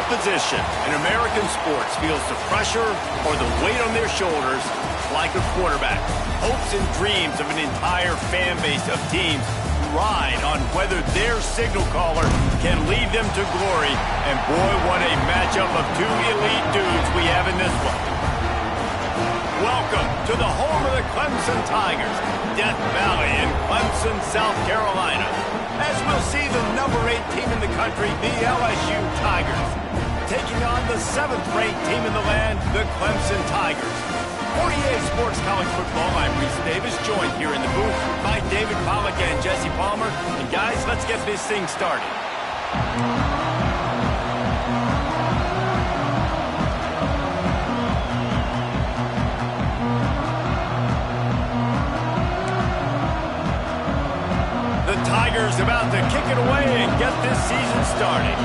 position in American sports feels the pressure or the weight on their shoulders like a quarterback. Hopes and dreams of an entire fan base of teams ride on whether their signal caller can lead them to glory. And boy, what a matchup of two elite dudes we have in this one. Welcome to the home of the Clemson Tigers, Death Valley in Clemson, South Carolina. As we'll see the number 8 team in the country, the LSU Tigers, taking on the 7th-ranked team in the land, the Clemson Tigers. For EA Sports College Football, I'm Reese Davis, joined here in the booth by David Pollack and Jesse Palmer. And guys, let's get this thing started. The Tigers about to kick it away and get this season started.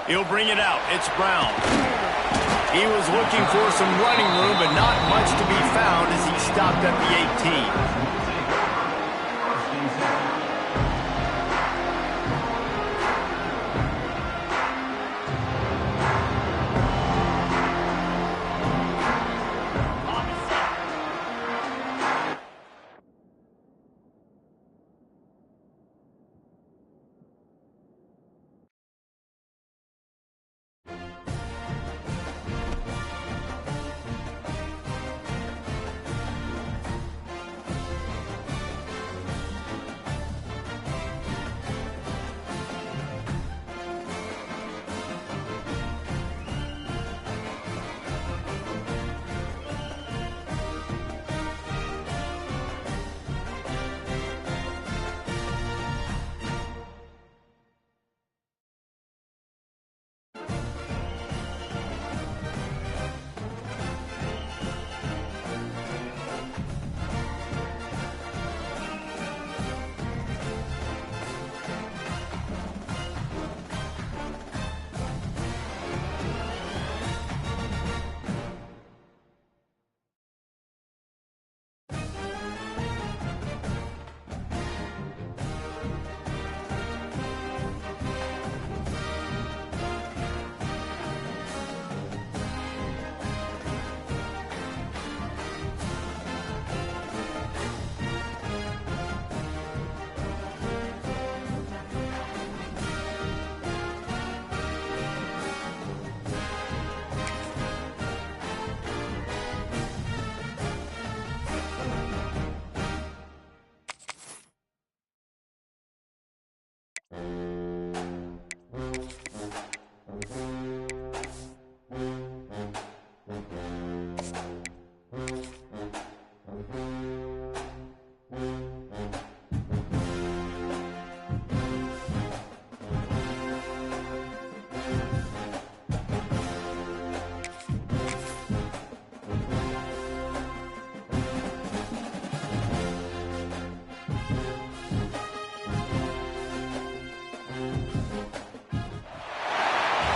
He'll bring it out. It's Brown. He was looking for some running room, but not much to be found as he stopped at the 18.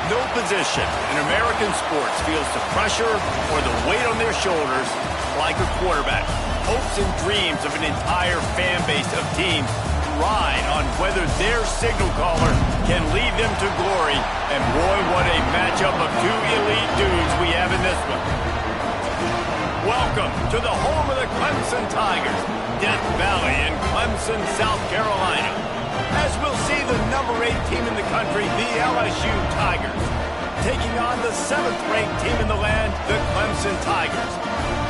No position in American sports feels the pressure or the weight on their shoulders like a quarterback. Hopes and dreams of an entire fan base of teams ride on whether their signal caller can lead them to glory. And boy, what a matchup of two elite dudes we have in this one. Welcome to the home of the Clemson Tigers, Death Valley in Clemson, South Carolina. As we'll see the number 8 team in the country, the LSU Tigers, taking on the 7th-ranked team in the land, the Clemson Tigers.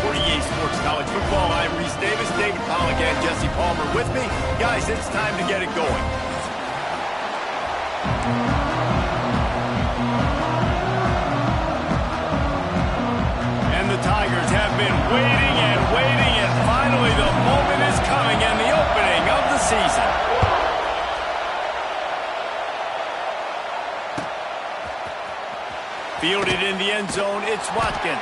For EA Sports College Football, I'm Reese Davis, David Pollack and Jesse Palmer with me. Guys, it's time to get it going. And the Tigers have been waiting and waiting, and finally the moment is coming and the opening of the season. Fielded in the end zone, it's Watkins.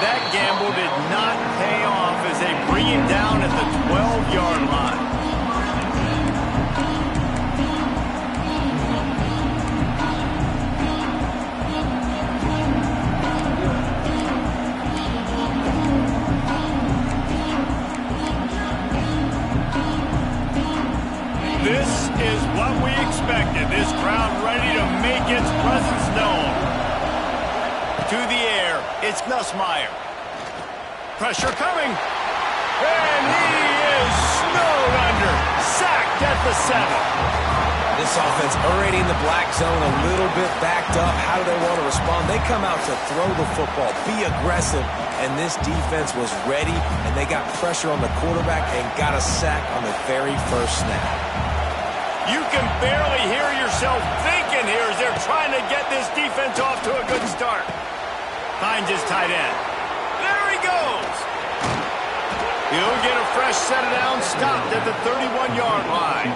That gamble did not pay off as they bring him down at the 12-yard line. to the air. It's Nussmeier. Pressure coming. And he is snowed under. Sacked at the 7. This offense already in the black zone, a little bit backed up. How do they want to respond? They come out to throw the football, be aggressive, and this defense was ready, and they got pressure on the quarterback and got a sack on the very first snap. You can barely hear yourself thinking here as they're trying to get this defense off to a good start. Finds his tight end. There he goes. He'll get a fresh set of downs, stopped at the 31-yard line.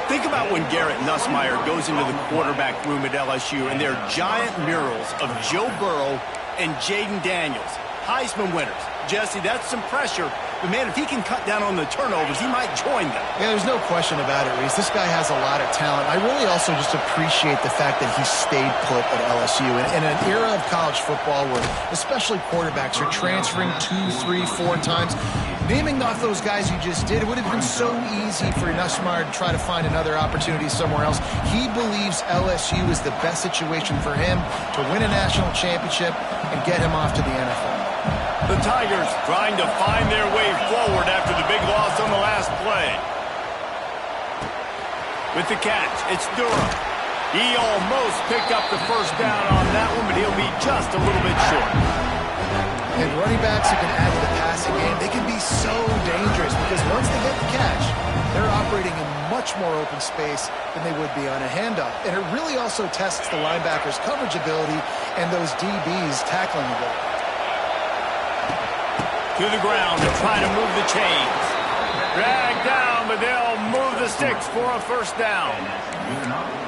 Think about when Garrett Nussmeier goes into the quarterback room at LSU and there are giant murals of Joe Burrow and Jaden Daniels, Heisman winners. Jesse, that's some pressure. But, man, if he can cut down on the turnovers, he might join them. Yeah, there's no question about it, Reese. This guy has a lot of talent. I really also just appreciate the fact that he stayed put at LSU. In an era of college football where especially quarterbacks are transferring 2, 3, 4 times, naming off those guys you just did, it would have been so easy for Nussmeier to try to find another opportunity somewhere else. He believes LSU is the best situation for him to win a national championship and get him off to the NFL. The Tigers trying to find their way forward after the big loss on the last play. With the catch, it's Durham. He almost picked up the first down on that one, but he'll be just a little bit short. And running backs who can add to the passing game, they can be so dangerous because once they get the catch, they're operating in much more open space than they would be on a handoff. And it really also tests the linebackers' coverage ability and those DBs' tackling ability. To the ground to try to move the chains. Dragged down, but they'll move the sticks for a first down.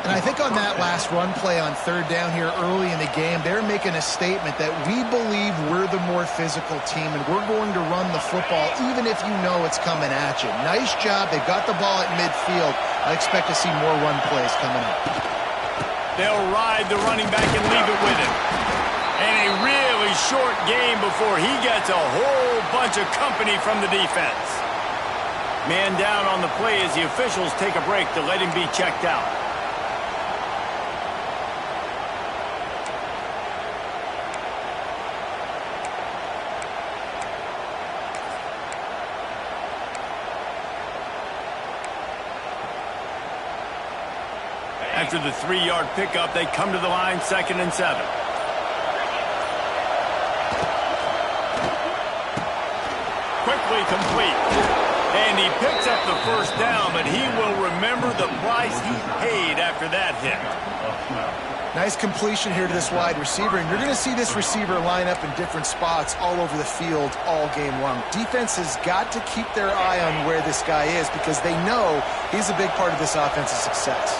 And I think on that last run play on third down here early in the game, they're making a statement that we believe we're the more physical team and we're going to run the football even if you know it's coming at you. Nice job. They've got the ball at midfield. I expect to see more run plays coming up. They'll ride the running back and leave it with him. And a really short game before he gets a whole bunch of company from the defense. Man down on the play as the officials take a break to let him be checked out. After the 3-yard pickup, they come to the line, 2nd and 7. Quickly complete. And he picks up the first down, but he will remember the price he paid after that hit. Nice completion here to this wide receiver, and you're going to see this receiver line up in different spots all over the field all game long. Defense has got to keep their eye on where this guy is because they know he's a big part of this offense's success.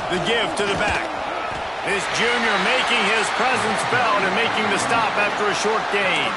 The give to the back. This junior making his presence felt and making the stop after a short gain.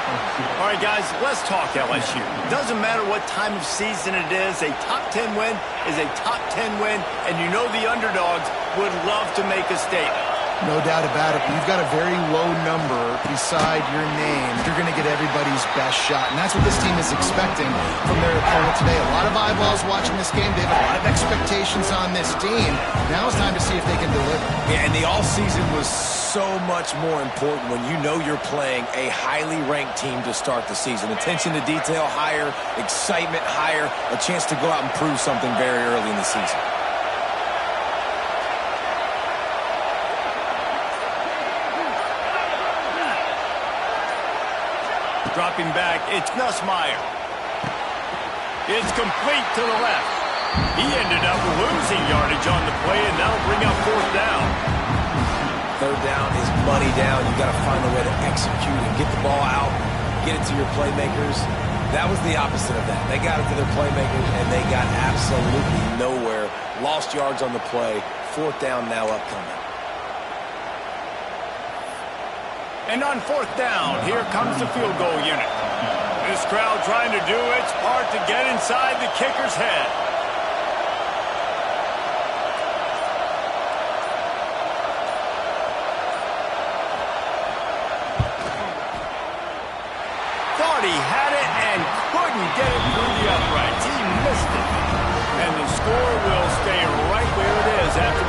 All right, guys, let's talk LSU. Doesn't matter what time of season it is, a top 10 win is a top 10 win, and you know the underdogs would love to make a statement. No doubt about it. You've got a very low number beside your name. You're going to get everybody's best shot, and that's what this team is expecting from their opponent today. A lot of eyeballs watching this game. They have a lot of expectations on this team. Now it's time to see if they can deliver. Yeah, and the all-season was so much more important when you know you're playing a highly ranked team to start the season. Attention to detail higher, excitement higher, a chance to go out and prove something very early in the season. Dropping back, it's Nussmeier. It's complete to the left. He ended up losing yardage on the play, and that'll bring up 4th down. 3rd down is money down. You got to find a way to execute and get the ball out, get it to your playmakers. That was the opposite of that. They got it to their playmakers, and they got absolutely nowhere. Lost yards on the play. 4th down now upcoming. And on 4th down, here comes the field goal unit. This crowd trying to do its part to get inside the kicker's head. Thought he had it and couldn't get it through the uprights. He missed it. And the score will stay right where it is after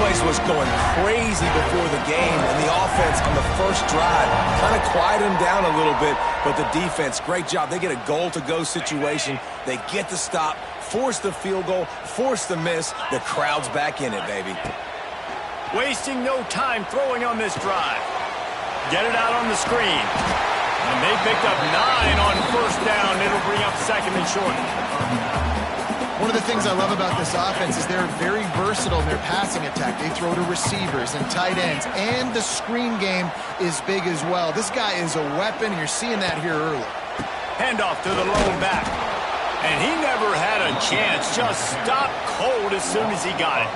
place was going crazy before the game, and the offense on the first drive kind of quieted them down a little bit, but the defense, great job. They get a goal-to-go situation. They get the stop, force the field goal, force the miss. The crowd's back in it, baby. Wasting no time throwing on this drive. Get it out on the screen. And they picked up 9 on first down. It'll bring up second and short. One of the things I love about this offense is they're very versatile in their passing attack. They throw to receivers and tight ends, and the screen game is big as well. This guy is a weapon, and you're seeing that here early. Handoff to the lone back. And he never had a chance. Just stopped cold as soon as he got it.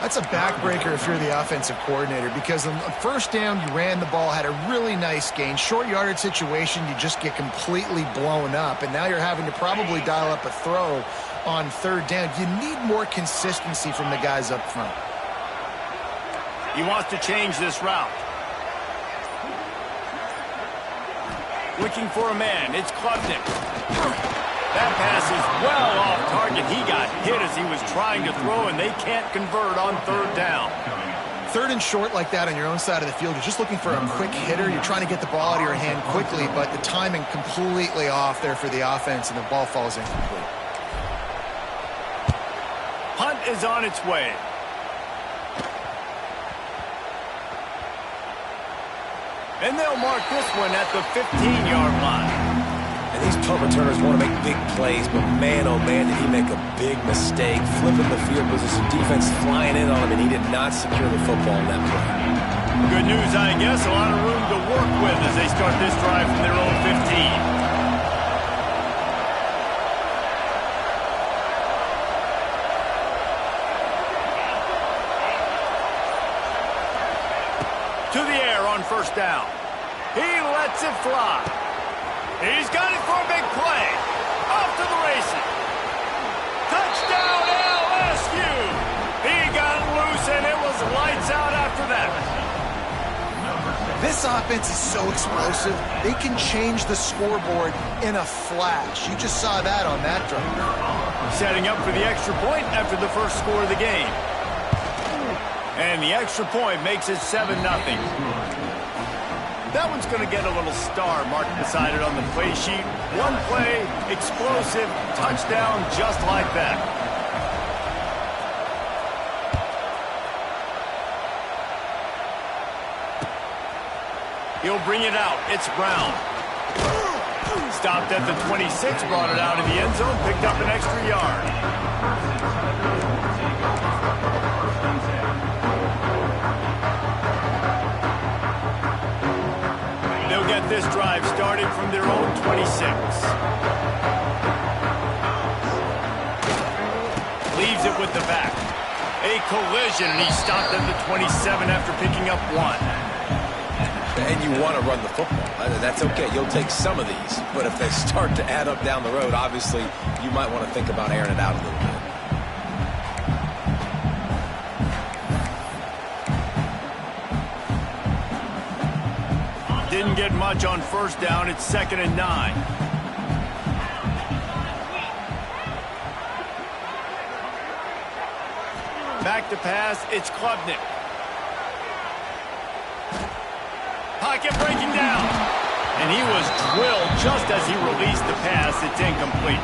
That's a backbreaker if you're the offensive coordinator, because on first down, you ran the ball, had a really nice gain. Short yardage situation, you just get completely blown up, and now you're having to probably dial up a throw on third down. You need more consistency from the guys up front. He wants to change this route. Looking for a man. It's Klubnik. That pass is well off target. He got hit as he was trying to throw, and they can't convert on third down. Third and short like that on your own side of the field, you're just looking for a quick hitter. You're trying to get the ball out of your hand quickly, but the timing completely off there for the offense, and the ball falls incomplete. Punt is on its way. And they'll mark this one at the 15-yard line. And these punt returners want to make big plays, but man, oh man, did he make a big mistake. Flipping the field position, defense flying in on him, and he did not secure the football in that play. Good news, I guess. A lot of room to work with as they start this drive from their own 15. To the air on first down. He lets it fly. He's got it for a big play. Off to the races. Touchdown LSU. He got loose and it was lights out after that. This offense is so explosive. They can change the scoreboard in a flash. You just saw that on that drive. Setting up for the extra point after the first score of the game. And the extra point makes it 7-0. That one's going to get a little star marked beside it on the play sheet. One play, explosive, touchdown, just like that. He'll bring it out. It's Brown. Stopped at the 26, brought it out of the end zone, picked up an extra yard. They'll get this drive started from their own 26. Leaves it with the back. A collision, and he stopped at the 27 after picking up 1. And you want to run the football. That's okay. You'll take some of these. But if they start to add up down the road, obviously, you might want to think about airing it out a little bit. Didn't get much on first down. It's 2nd and 9. Back to pass. It's Klubnik. Pocket breaking down. And he was drilled just as he released the pass. It's incomplete.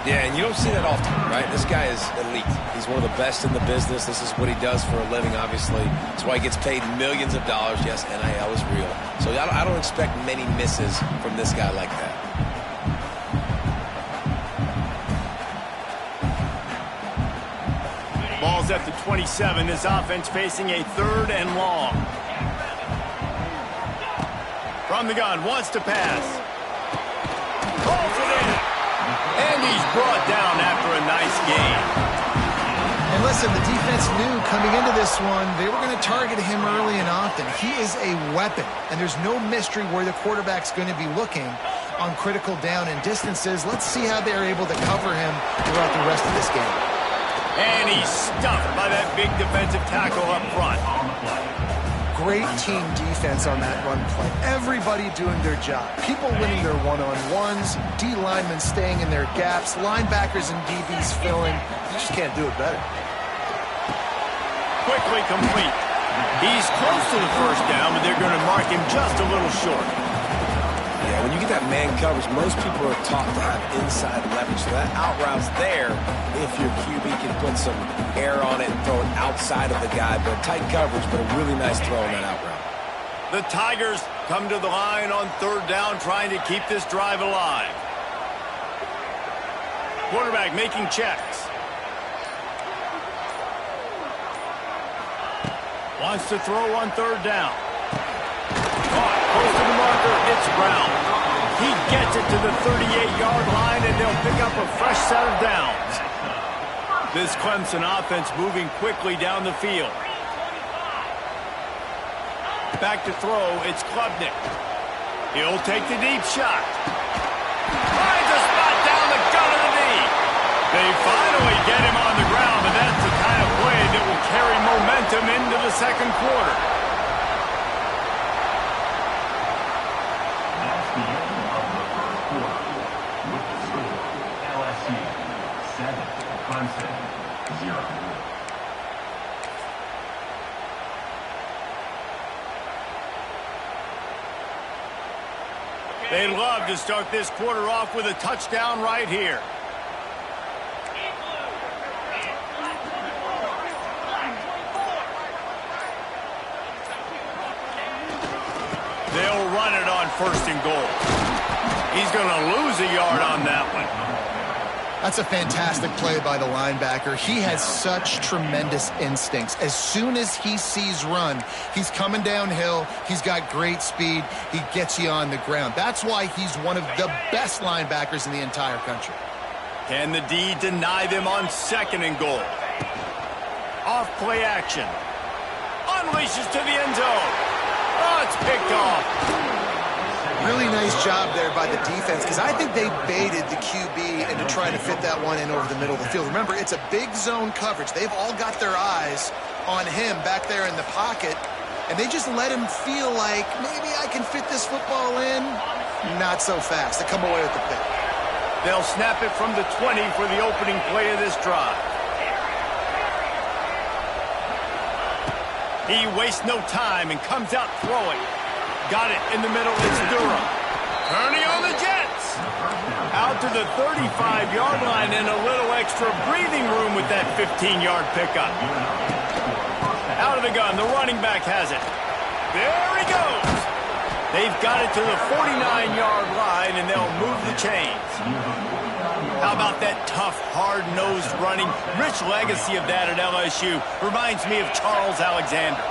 Yeah, and you don't see that often, right? This guy is elite. He's one of the best in the business. This is what he does for a living, obviously. That's why he gets paid millions of dollars. Yes, NIL is real. So I don't expect many misses from this guy like that. Ball's at the 27. This offense facing a 3rd and long. From the gun, wants to pass. Calls it in. And he's brought down after a nice gain. And listen, the defense knew coming into this one, they were going to target him early and often. He is a weapon, and there's no mystery where the quarterback's going to be looking on critical down and distances. Let's see how they're able to cover him throughout the rest of this game. And he's stuffed by that big defensive tackle up front. Great team defense on that run play. Everybody doing their job. People winning their one-on-ones, D linemen staying in their gaps, linebackers and DBs filling. You just can't do it better. quickly complete. He's close to the first down, but they're going to mark him just a little short. Yeah, when you get that man coverage, most people are taught to have inside leverage. So that out route's there if your QB can put some air on it and throw it outside of the guy. But tight coverage, but a really nice throw on that out route. The Tigers come to the line on third down, trying to keep this drive alive. Quarterback making checks. Wants to throw on third down. Caught close to the marker. It's Brown. He gets it to the 38-yard line, and they'll pick up a fresh set of downs. This Clemson offense moving quickly down the field. Back to throw. It's Klubnik. He'll take the deep shot. Finds a spot down the gut of the knee. They finally get him on the ground, but that's the kind of play that will carry momentum into the second quarter. That's the end of the first quarter with the score LSU 7, Clemson 0. They'd love to start this quarter off with a touchdown right here. They'll run it on first and goal. He's going to lose a yard on that one. That's a fantastic play by the linebacker. He has such tremendous instincts. As soon as he sees run, he's coming downhill. He's got great speed. He gets you on the ground. That's why he's one of the best linebackers in the entire country. Can the D deny them on second and goal? Off play action. Unleashes to the end zone. Oh, it's picked off. Really nice job there by the defense, because I think they baited the QB into trying to fit that one in over the middle of the field. Remember, it's a big zone coverage. They've all got their eyes on him back there in the pocket, and they just let him feel like, maybe I can fit this football in. Not so fast. They come away with the pick. They'll snap it from the 20 for the opening play of this drive. He wastes no time and comes out throwing. Got it in the middle. It's Durham. Turning on the Jets. Out to the 35-yard line and a little extra breathing room with that 15-yard pickup. Out of the gun. The running back has it. There he goes. They've got it to the 49-yard line, and they'll move the chains. How about that tough, hard-nosed running? Rich legacy of that at LSU. Reminds me of Charles Alexander.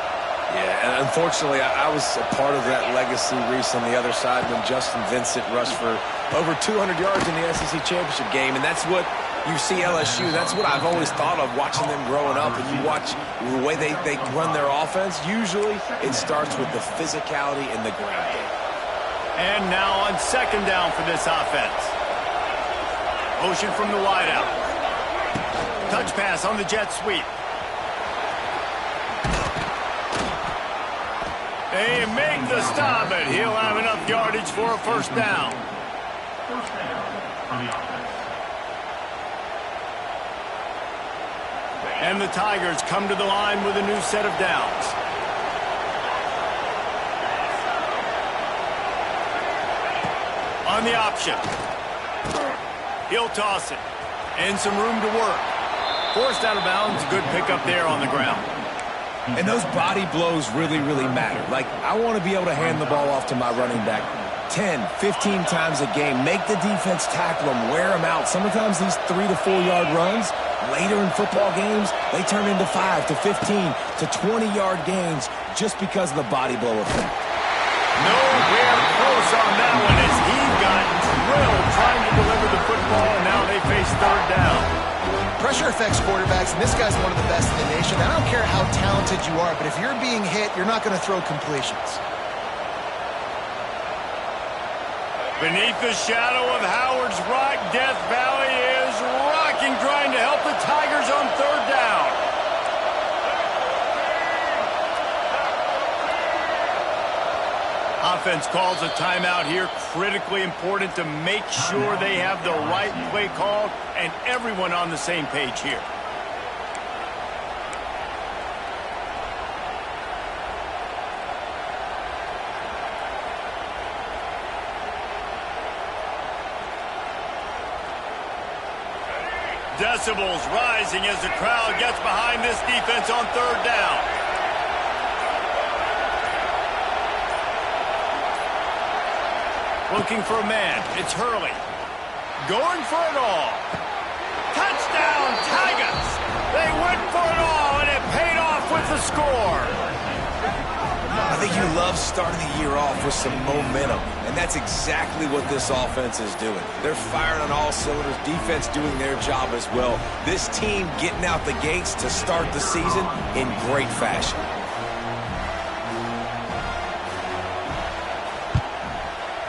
Yeah, and unfortunately, I was a part of that legacy, Reese, on the other side when Justin Vincent rushed for over 200 yards in the SEC championship game, and that's what you see LSU. That's what I've always thought of watching them growing up, and you watch the way they run their offense. Usually, it starts with the physicality in the ground game. And now on second down for this offense. Motion from the wideout. Touch pass on the jet sweep. They make the stop, and he'll have enough yardage for a first down. First down for the offense. And the Tigers come to the line with a new set of downs. On the option. He'll toss it. And some room to work. Forced out of bounds. Good pickup there on the ground. And those body blows really, really matter. Like, I want to be able to hand the ball off to my running back 10, 15 times a game. Make the defense tackle them, wear them out. Sometimes these 3 to 4 yard runs, later in football games, they turn into 5 to 15 to 20-yard gains just because of the body blow effect. Nowhere close on that one as he got drilled trying to deliver the football, and now they face third down. Pressure affects quarterbacks, and this guy's one of the best in the nation. I don't care how talented you are, but if you're being hit, you're not going to throw completions. Beneath the shadow of Howard's Rock, Death Valley is rocking, trying to help the Tigers on third down. Offense calls a timeout here. Critically important to make sure they have the right play called and everyone on the same page here. Decibels rising as the crowd gets behind this defense on third down. Looking for a man. It's Hurley. Going for it all. Touchdown, Tigers! They went for it all, and it paid off with the score. I think you love starting the year off with some momentum, and that's exactly what this offense is doing. They're firing on all cylinders, defense doing their job as well. This team getting out the gates to start the season in great fashion.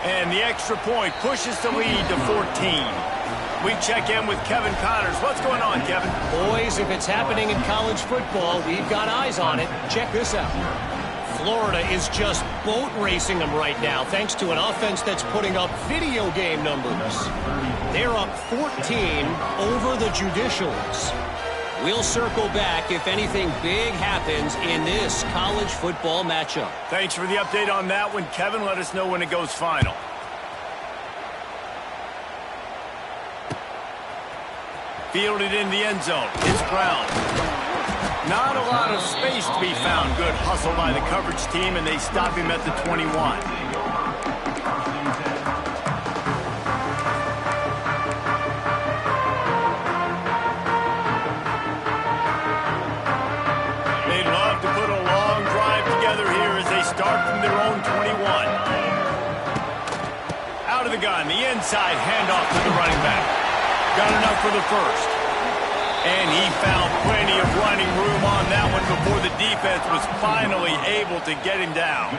And the extra point pushes the lead to 14. We check in with Kevin Connors. What's going on, Kevin? Boys, if it's happening in college football, we've got eyes on it. Check this out. Florida is just boat racing them right now, thanks to an offense that's putting up video game numbers. They're up 14 over the Judicials. We'll circle back if anything big happens in this college football matchup. Thanks for the update on that one, Kevin. Let us know when it goes final. Fielded in the end zone. It's Brown. Not a lot of space to be found. Good hustle by the coverage team, and they stop him at the 21. They'd love to put a long drive together here as they start from their own 21. Out of the gun, the inside handoff to the running back. Got enough for the first. And he found plenty of running room on that one before the defense was finally able to get him down.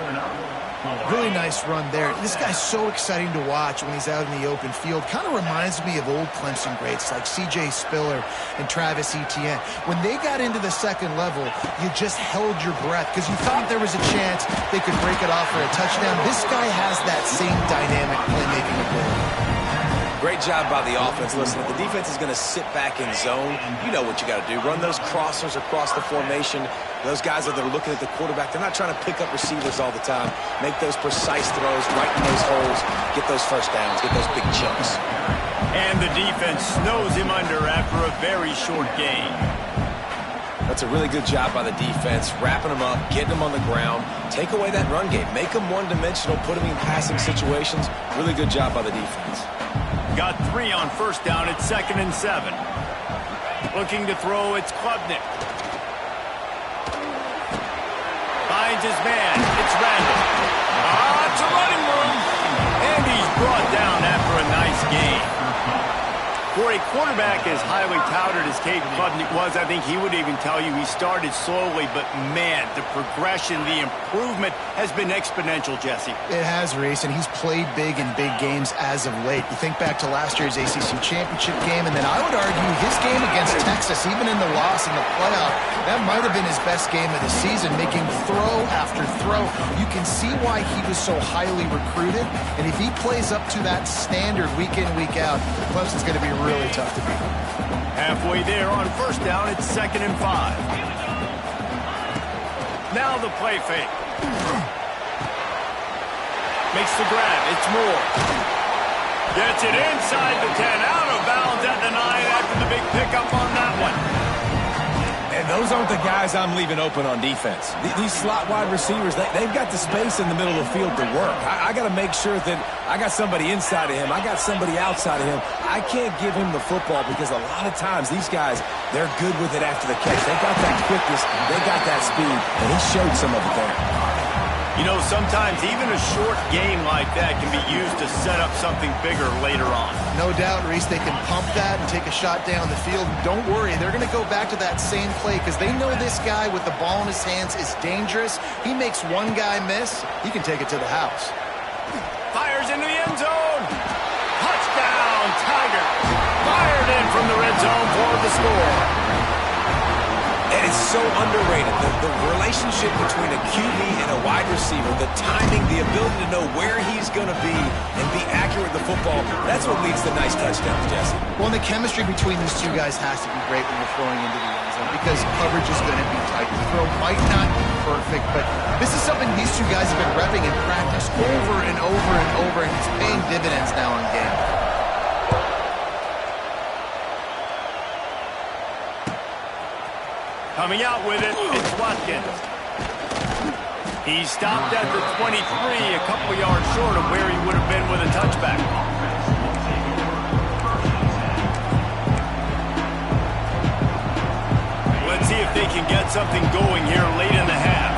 Really nice run there. This guy's so exciting to watch when he's out in the open field. Kind of reminds me of old Clemson greats like C.J. Spiller and Travis Etienne. When they got into the second level, you just held your breath because you thought there was a chance they could break it off for a touchdown. This guy has that same dynamic playmaking ability. Great job by the offense. Listen, if the defense is going to sit back in zone, you know what you got to do. Run those crossers across the formation. Those guys that are looking at the quarterback, they're not trying to pick up receivers all the time. Make those precise throws, right in those holes, get those first downs, get those big chunks. And the defense snows him under after a very short gain. That's a really good job by the defense, wrapping them up, getting them on the ground, take away that run game, make them one-dimensional, put them in passing situations. Really good job by the defense. Got 3 on first down. It's 2nd and 7. Looking to throw, it's Klubnik. Finds his man. It's Randall. It's a running room. And he's brought down after a nice game. For a quarterback as highly touted as Cade Klubnik was, I think he would even tell you he started slowly, but man, the progression, the improvement has been exponential, Jesse. It has, Reese, and he's played big in big games as of late. You think back to last year's ACC championship game, and then I would argue his game against Texas, even in the loss in the playoff, that might have been his best game of the season, making throw after throw. You can see why he was so highly recruited, and if he plays up to that standard week in, week out, Clemson's going to be really tough to beat. Halfway there on first down, it's 2nd and 5. Now the play fake. Makes the grab. It's Moore. Gets it inside the 10. Out of bounds at the 9 after the big pickup on that one. And those aren't the guys I'm leaving open on defense. These slot wide receivers, they've got the space in the middle of the field to work. I got to make sure that I got somebody inside of him. I got somebody outside of him. I can't give him the football because a lot of times these guys, they're good with it after the catch. They got that quickness. They got that speed. And he showed some of it there. You know, sometimes even a short game like that can be used to set up something bigger later on. No doubt, Reese, they can pump that and take a shot down the field. Don't worry, they're going to go back to that same play because they know this guy with the ball in his hands is dangerous. He makes one guy miss, he can take it to the house. Fires into the end zone. Touchdown, Tiger. Fired in from the red zone for the score. And it's so underrated. The relationship between a QB and a wide receiver, the timing, the ability to know where he's going to be and be accurate with the football, that's what leads to nice touchdowns, Jesse. Well, the chemistry between these two guys has to be great when you're throwing into the end zone because coverage is going to be tight. The throw might not be perfect, but this is something these two guys have been repping in practice over and over and over, and it's paying dividends now in game. Coming out with it, it's Watkins. He stopped at the 23, a couple yards short of where he would have been with a touchback. Let's see if they can get something going here late in the half.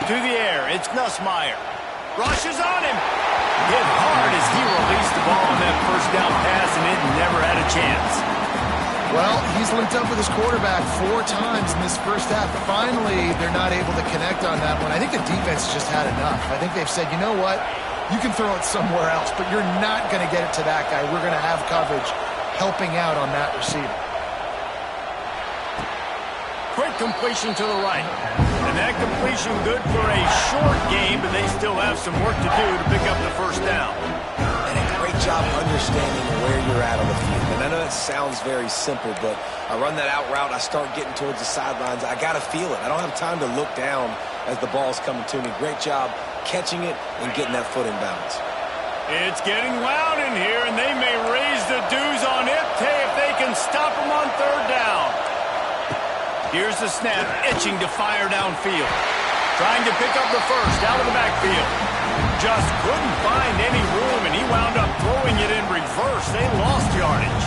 To the air, it's Nussmeier. Rushes on him. Hit hard as he released the ball on that first down pass, and it never had a chance. Well, he's linked up with his quarterback 4 times in this first half. Finally, they're not able to connect on that one. I think the defense just had enough. I think they've said, you know what? You can throw it somewhere else, but you're not going to get it to that guy. We're going to have coverage helping out on that receiver. Quick completion to the right. And that completion good for a short game, but they still have some work to do to pick up the first down. And a great job understanding where you're at on the field. And I know that sounds very simple, but I run that out route, I start getting towards the sidelines. I got to feel it. I don't have time to look down as the ball's coming to me. Great job catching it and getting that foot in bounds. It's getting loud in here, and they may raise the dues on it if they can stop them on third down. Here's the snap, itching to fire downfield. Trying to pick up the first out of the backfield. Just couldn't find any room, and he wound up throwing it in reverse. They lost yardage.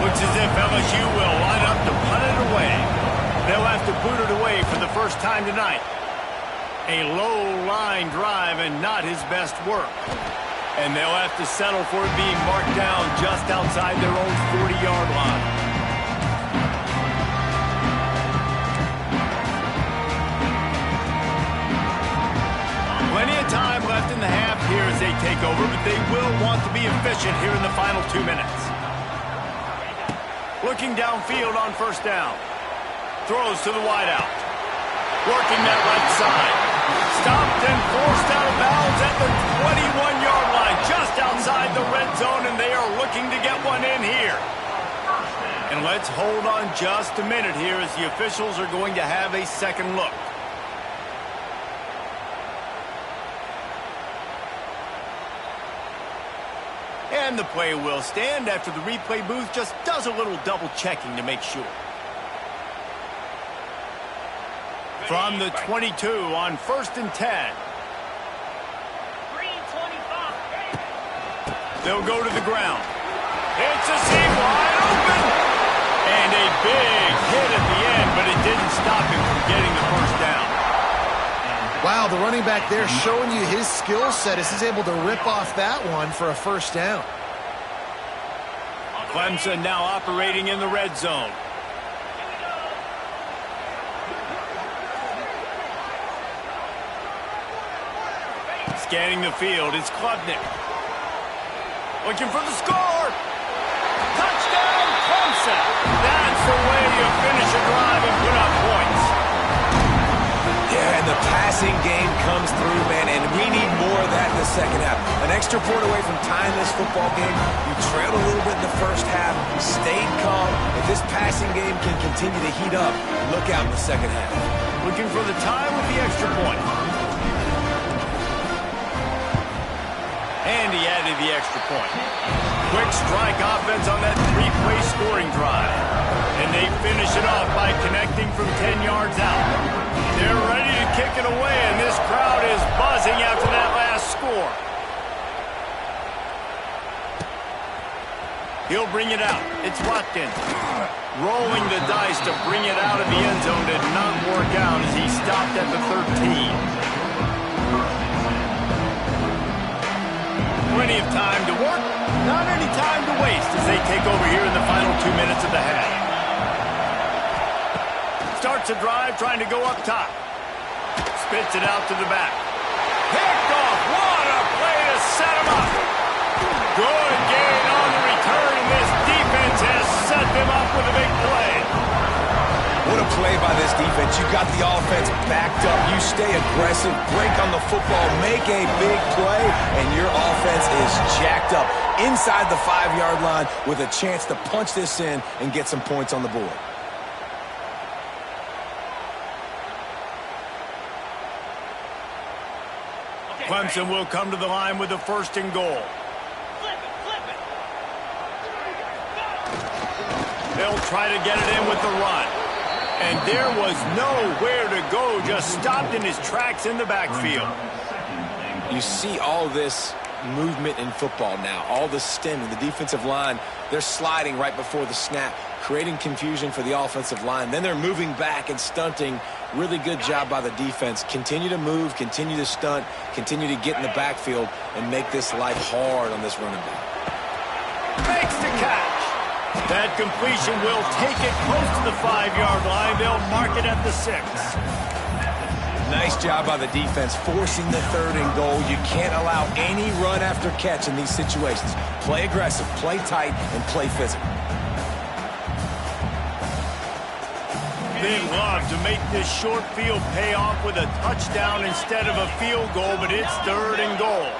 Looks as if LSU will line up to punt it away. They'll have to boot it away for the first time tonight. A low-line drive and not his best work. And they'll have to settle for it being marked down just outside their own 40-yard line. Plenty of time left in the half here as they take over, but they will want to be efficient here in the final 2 minutes. Looking downfield on first down. Throws to the wideout. Working that right side. Stopped and forced out of bounds at the 21-yard line, just outside the red zone, and they are looking to get one in here. And let's hold on just a minute here as the officials are going to have a second look. And the play will stand after the replay booth just does a little double checking to make sure. From the 22 on 1st and 10. They'll go to the ground. It's a seam wide open. And a big hit at the end, but it didn't stop him from getting the first down. Wow, the running back there showing you his skill set as he's able to rip off that one for a first down. Clemson now operating in the red zone. Scanning the field, it's Klubnik. Looking for the score. Touchdown, Clemson. That's the way you finish a drive and put up points. Yeah, and the passing game comes through, man, and we need more of that in the second half. An extra point away from tying this football game. You trailed a little bit in the first half, stayed calm. If this passing game can continue to heat up, look out in the second half. Looking for the tie with the extra point. And he added the extra point. Quick strike offense on that 3-play scoring drive. And they finish it off by connecting from 10 yards out. They're ready to kick it away, and this crowd is buzzing after that last score. He'll bring it out. It's Watkins. Rolling the dice to bring it out of the end zone did not work out as he stopped at the 13. Plenty of time to work, not any time to waste as they take over here in the final 2 minutes of the half. Starts a drive trying to go up top. Spits it out to the back. Picked off. What a play to set him up. Good gain on the return, and this defense has set them up with a big play. What a play by this defense. You got the offense backed up. You stay aggressive, break on the football, make a big play, and your offense is jacked up inside the 5-yard line with a chance to punch this in and get some points on the board. Clemson will come to the line with a 1st and goal. They'll try to get it in with the run. And there was nowhere to go, just stopped in his tracks in the backfield. You see all this movement in football now, all the stemming, the defensive line, they're sliding right before the snap, creating confusion for the offensive line. Then they're moving back and stunting. Really good job by the defense. Continue to move, continue to stunt, continue to get in the backfield and make this life hard on this running back. Makes the catch. That completion will take it close to the 5-yard line. They'll mark it at the 6. Nice job by the defense forcing the 3rd and goal. You can't allow any run after catch in these situations. Play aggressive, play tight, and play physical. They love to make this short field pay off with a touchdown instead of a field goal, but it's 3rd and goal.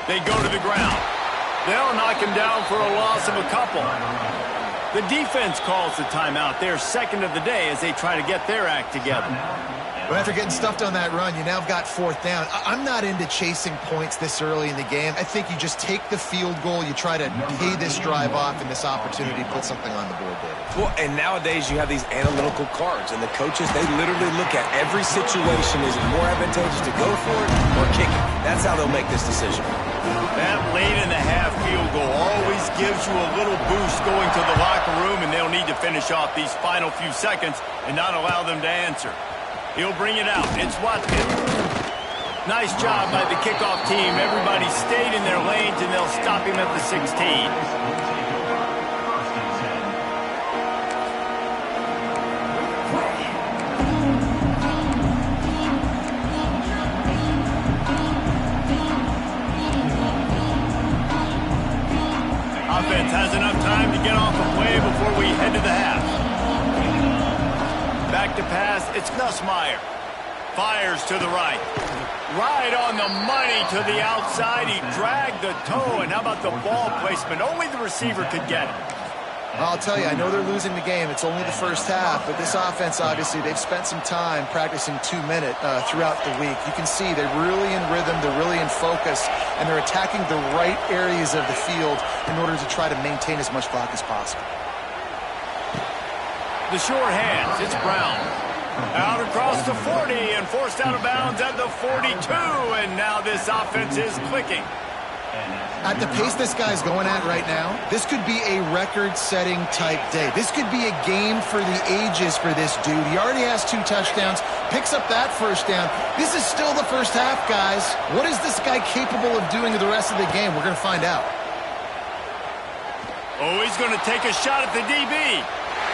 They go to the ground. They'll knock him down for a loss of a couple. The defense calls the timeout. They're 2nd of the day as they try to get their act together. But after getting stuffed on that run, you now have got 4th down. I'm not into chasing points this early in the game. I think you just take the field goal, you try to pay this drive off, and this opportunity to put something on the board, David. Well, and nowadays you have these analytical cards, and the coaches, they literally look at every situation. Is it more advantageous to go for it or kick it? That's how they'll make this decision. That late in the half field goal always gives you a little boost going to the locker room, and they'll need to finish off these final few seconds and not allow them to answer. He'll bring it out. It's Watkins. Nice job by the kickoff team. Everybody stayed in their lanes, and they'll stop him at the 16. Offense has enough time to get off the play before we head to the half. Back to pass, it's Nussmeier. Fires to the right. Right on the money to the outside. He dragged the toe, and how about the ball placement? Only the receiver could get it. I'll tell you, I know they're losing the game. It's only the first half, but this offense, obviously, they've spent some time practicing 2-minute throughout the week. You can see they're really in rhythm, they're really in focus, and they're attacking the right areas of the field in order to try to maintain as much clock as possible. The short hands, it's Brown. Out across the 40 and forced out of bounds at the 42, and now this offense is clicking. At the pace this guy's going at right now, this could be a record-setting type day. This could be a game for the ages for this dude. He already has 2 touchdowns, picks up that 1st down. This is still the first half, guys. What is this guy capable of doing the rest of the game? We're going to find out. Oh, he's going to take a shot at the DB.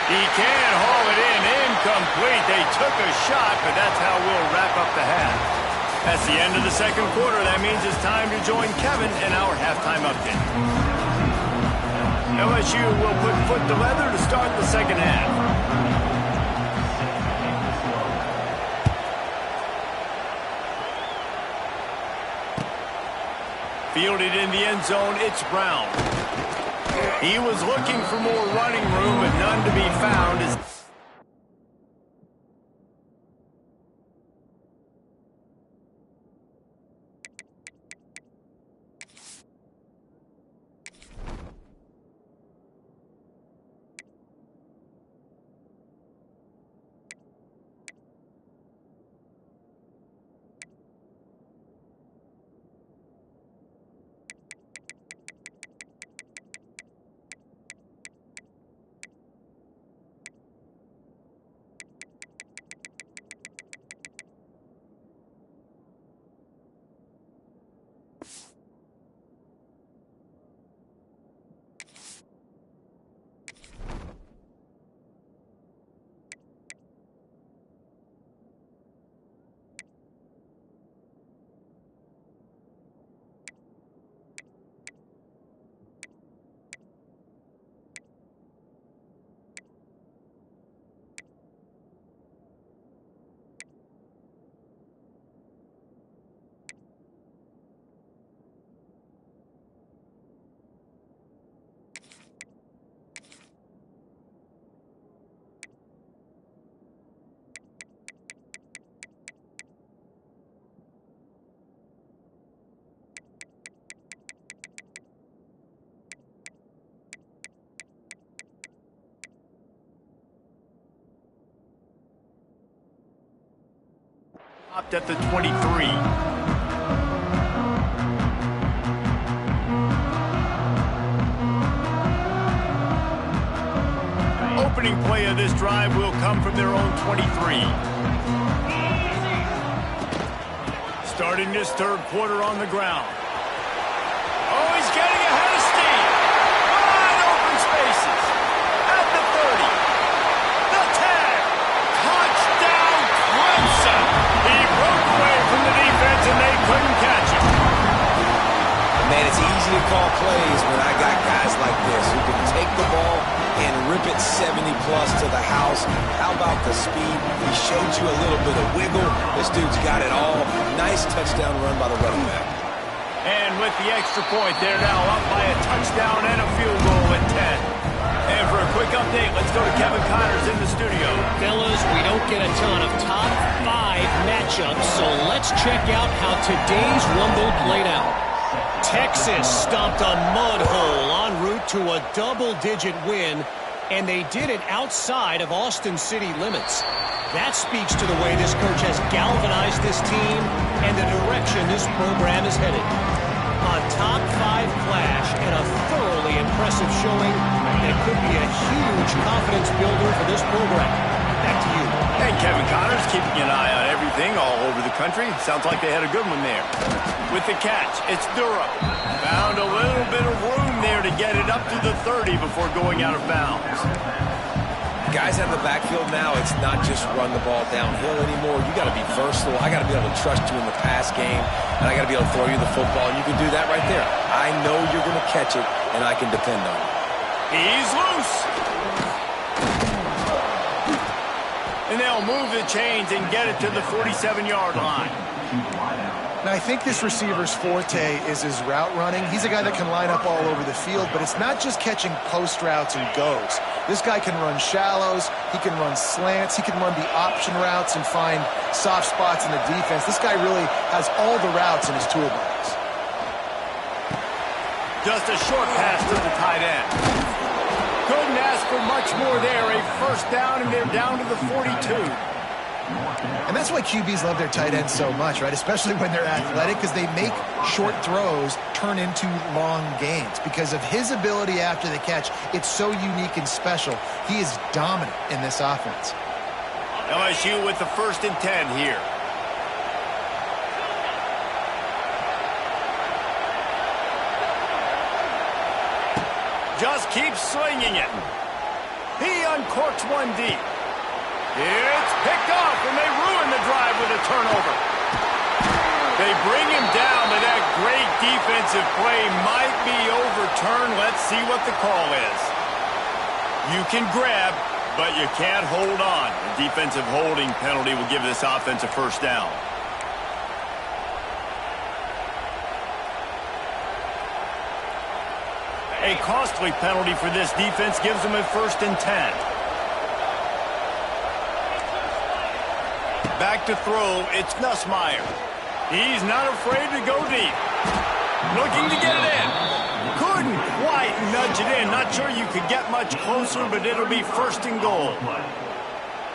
He can't haul it in. Incomplete. They took a shot, but that's how we'll wrap up the half. That's the end of the 2nd quarter. That means it's time to join Kevin in our halftime update. LSU will put foot to leather to start the 2nd half. Fielded in the end zone, it's Brown. He was looking for more running room, but none to be found. marked at the 23. Opening play of this drive will come from their own 23. Starting this third quarter on the ground. Oh, he's getting ahead of steam. Wide open spaces. At the 30. The tag. Touchdown, Clemson. He broke away from the defense and they couldn't catch him. Man, it's easy to call plays when I got guys like this who can take the ball and rip it 70-plus to the house. How about the speed? He showed you a little bit of wiggle. This dude's got it all. Nice touchdown run by the running back. And with the extra point, they're now up by a touchdown and a field goal at 10. And for a quick update, let's go to Kevin Connors in the studio. Fellas, we don't get a ton of top 5 matchups, so let's check out how today's Rumble played out. Texas stomped a mud hole en route to a double-digit win, and they did it outside of Austin city limits. That speaks to the way this coach has galvanized this team and the direction this program is headed. A top 5 clash and a thoroughly impressive showing that could be a huge confidence builder for this program. Back to you. And Kevin Connors keeping an eye on everything all over the country. Sounds like they had a good one there. With the catch, it's Durham. Found a little bit of room there to get it up to the 30 before going out of bounds. Guys out of the backfield now, it's not just run the ball downhill anymore. You got to be versatile. I got to be able to trust you in the pass game, and I got to be able to throw you the football, and you can do that right there. I know you're going to catch it, and I can depend on it. He's loose. And they'll move the chains and get it to the 47-yard line. Now, I think this receiver's forte is his route running. He's a guy that can line up all over the field, but it's not just catching post routes and goes. This guy can run shallows, he can run slants, he can run the option routes and find soft spots in the defense. This guy really has all the routes in his toolbox. Just a short pass to the tight end. Couldn't ask for much more there. A first down, and they're down to the 42. And that's why QBs love their tight ends so much, right? Especially when they're athletic, because they make short throws turn into long gains. Because of his ability after the catch, it's so unique and special. He is dominant in this offense. LSU with the 1st and 10 here. Just keeps swinging it. He uncorks one deep. It's picked off, and they ruin the drive with a turnover. They bring him down, but that great defensive play might be overturned. Let's see what the call is. You can grab, but you can't hold on. A defensive holding penalty will give this offense a first down. A costly penalty for this defense gives them a 1st and 10. Back to throw, it's Nussmeier. He's not afraid to go deep. Looking to get it in. Couldn't quite nudge it in. Not sure you could get much closer, but it'll be 1st and goal.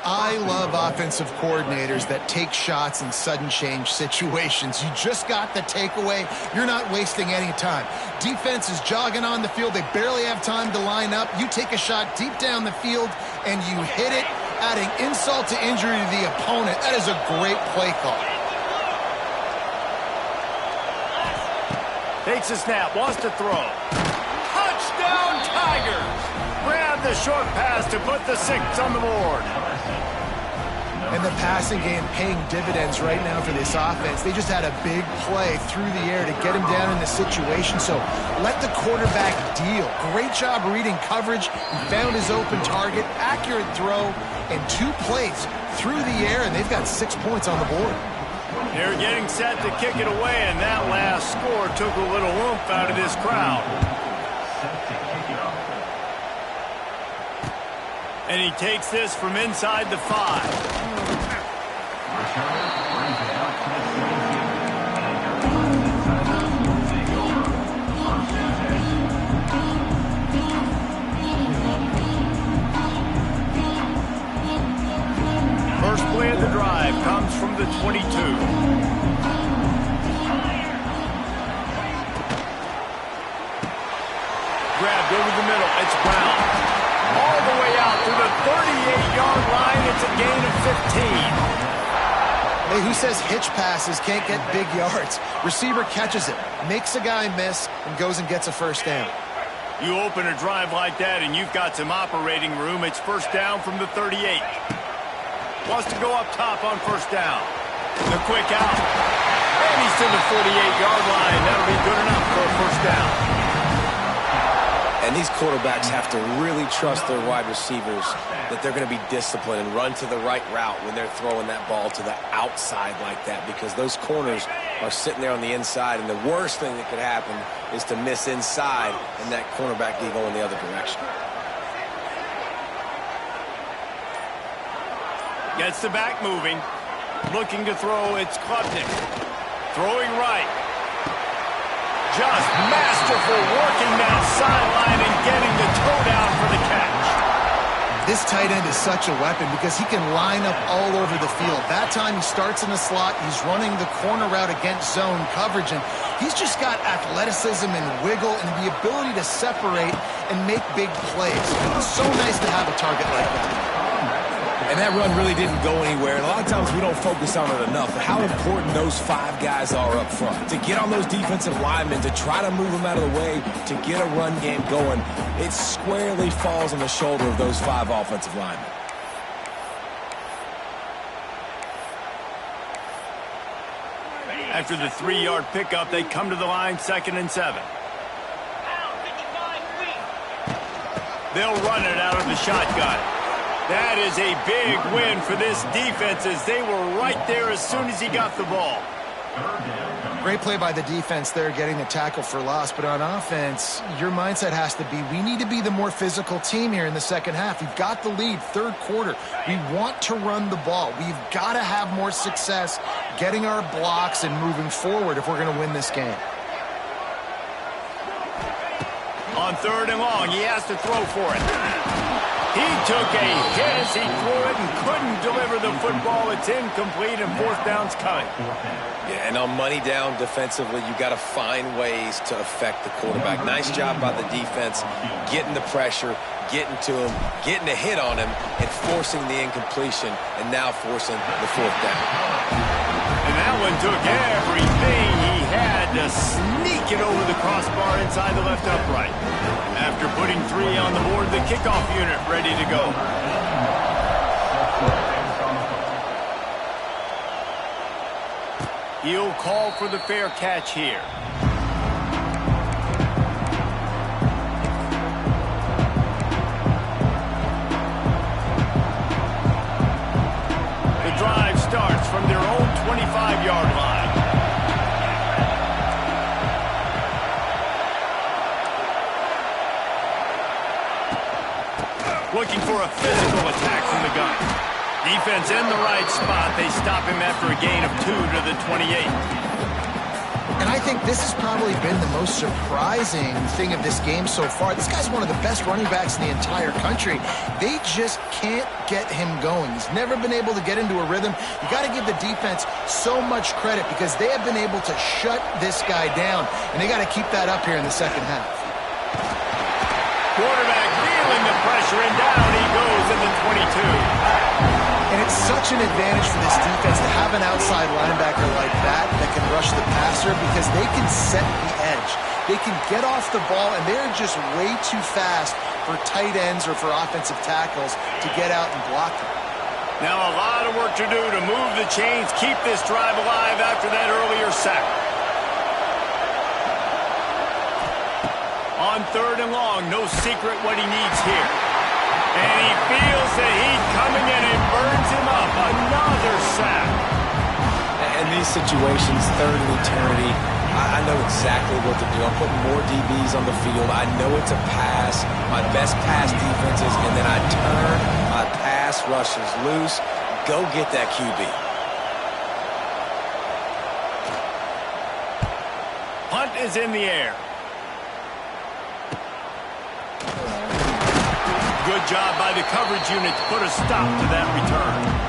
I love offensive coordinators that take shots in sudden change situations. You just got the takeaway. You're not wasting any time. Defense is jogging on the field. They barely have time to line up. You take a shot deep down the field, and you hit it, adding insult to injury to the opponent. That is a great play call. Takes a snap, wants to throw. Touchdown, Tigers! Grab the short pass to put the 6 on the board. And the passing game paying dividends right now for this offense. They just had a big play through the air to get him down in the situation. So let the quarterback deal. Great job reading coverage. He found his open target, accurate throw, and 2 plays through the air, and they've got 6 points on the board. They're getting set to kick it away, and that last score took a little oomph out of this crowd. And he takes this from inside the 5. First play of the drive comes from the 22. Grabbed over the middle. It's Brown. All the way out to the 38-yard line. It's a gain of 15. Hey, who says hitch passes can't get big yards? Receiver catches it, makes a guy miss, and goes and gets a first down. You open a drive like that, and you've got some operating room. It's first down from the 38. Wants to go up top on first down. The quick out. And he's to the 48-yard line. That'll be good enough for a first down. And these quarterbacks have to really trust their wide receivers that they're going to be disciplined and run to the right route when they're throwing that ball to the outside like that, because those corners are sitting there on the inside, and the worst thing that could happen is to miss inside and that cornerback be going the other direction. Gets the back moving. Looking to throw, it's Klubnik. Throwing right. Just masterful working that sideline and getting the toe down for the catch. This tight end is such a weapon because he can line up all over the field. That time he starts in the slot. He's running the corner route against zone coverage, and he's just got athleticism and wiggle and the ability to separate and make big plays. It's so nice to have a target like that. And that run really didn't go anywhere. And a lot of times we don't focus on it enough. How important those 5 guys are up front. To get on those defensive linemen, to try to move them out of the way, to get a run game going, it squarely falls on the shoulder of those 5 offensive linemen. After the 3-yard pickup, they come to the line, 2nd and 7. They'll run it out of the shotgun. That is a big win for this defense as they were right there as soon as he got the ball. Great play by the defense there, getting the tackle for loss. But on offense, your mindset has to be, we need to be the more physical team here in the second half. We've got the lead, 3rd quarter. We want to run the ball. We've got to have more success getting our blocks and moving forward if we're going to win this game. On 3rd and long, he has to throw for it. He took a hit as he threw it and couldn't deliver the football. It's incomplete, and 4th down's coming. Yeah, and on money down defensively, you got to find ways to affect the quarterback. Nice job by the defense, getting the pressure, getting to him, getting a hit on him, and forcing the incompletion, and now forcing the 4th down. And that one took everything he had to sneak it over the crossbar inside the left upright. After putting 3 on the board, the kickoff unit ready to go. He'll call for the fair catch here. The drive starts from their own 25-yard line. Looking for a physical attack from the gun. Defense in the right spot. They stop him after a gain of 2 to the 28. And I think this has probably been the most surprising thing of this game so far. This guy's one of the best running backs in the entire country. They just can't get him going. He's never been able to get into a rhythm. You got to give the defense so much credit because they have been able to shut this guy down, and they got to keep that up here in the second half. Quarterback feeling the pressure, and down he goes in the 22. And it's such an advantage for this defense to have an outside linebacker like that can rush the passer because they can set the edge. They can get off the ball, and they're just way too fast for tight ends or for offensive tackles to get out and block them. Now a lot of work to do to move the chains, keep this drive alive after that earlier sack. On 3rd and long, no secret what he needs here. And he feels the heat coming in and burns him up. Another sack. In these situations, 3rd and eternity, I know exactly what to do. I'm putting more DBs on the field. I know it's a pass. My best pass defenses, and then I turn my pass rushes loose. Go get that QB. Punt is in the air. Good job by the coverage unit to put a stop to that return.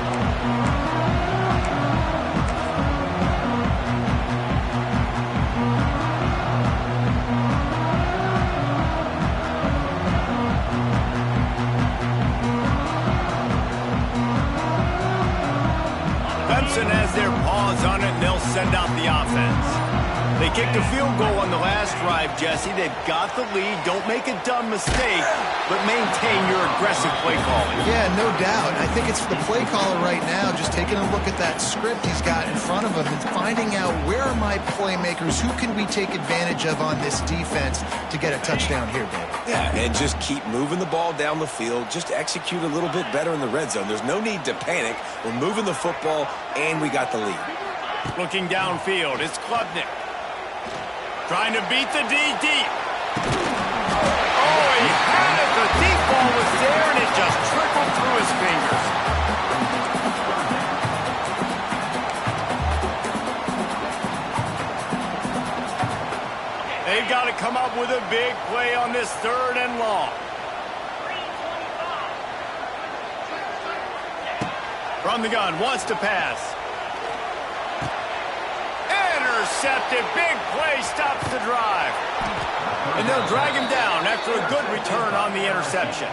Clemson has their paws on it, and they'll send out the offense. They kicked a field goal on the last drive, Jesse. They've got the lead. Don't make a dumb mistake, but maintain your aggressive play calling. Yeah, no doubt. I think it's the play caller right now just taking a look at that script he's got in front of him and finding out where are my playmakers, who can we take advantage of on this defense to get a touchdown here, Dave. Yeah, and just keep moving the ball down the field. Just execute a little bit better in the red zone. There's no need to panic. We're moving the football, and we got the lead. Looking downfield, it's Klubnik. Trying to beat the D deep. Oh, he had it. The deep ball was there, and it just trickled through his fingers. They've got to come up with a big play on this 3rd and long. From the gun, wants to pass. Intercepted. Big play stops the drive. And they'll drag him down after a good return on the interception.